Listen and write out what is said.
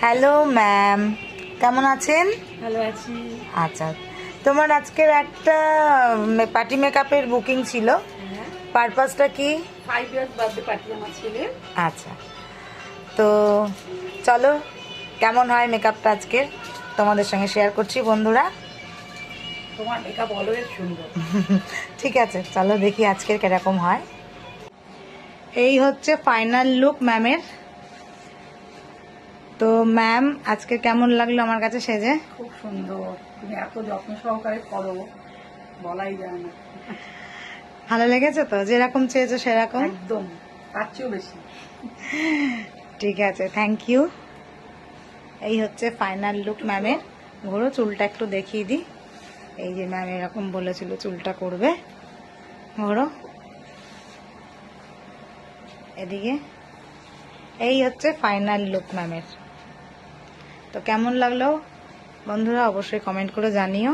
Hello ma'am, কেমন আছেন? ভালো আছি। আচ্ছা, তোমার আজকের একটা পার্টি মেকআপের বুকিং ছিল, হ্যাঁ, পারপাসটা কি? 5 ইয়ার্স বার্থডে পার্টি আমার ছেলের। আচ্ছা, তো চলো কেমন হয় মেকআপটা আজকে তোমাদের সঙ্গে শেয়ার করছি বন্ধুরা। তোমার মেকআপ অলওয়েজ সুন্দর। ঠিক আছে, চলো দেখি আজকের কিরকম হয়। এই হচ্ছে ফাইনাল লুক ম্যামের। তো ম্যাম, আজকে কেমন লাগলো আমার কাছে সেজে? খুব সুন্দর, তুমি এত যত্ন সহকারে করো, বলাই যায় না। ভালো লেগেছে তো? যেরকম চেয়েছো সেরকম? একদম, তার চেয়েও বেশি। ঠিক আছে, থ্যাংক ইউ। এই হচ্ছে ফাইনাল লুক ম্যামের। ঘোরো, চুলটা একটু দেখিয়ে দিই। এই যে ম্যাম এরকম বলেছিল চুলটা করবে। ঘোরো এদিকে। এই হচ্ছে ফাইনাল লুক ম্যামের। তো কেমন লাগলো বন্ধুরা অবশ্যই কমেন্ট করে জানিও।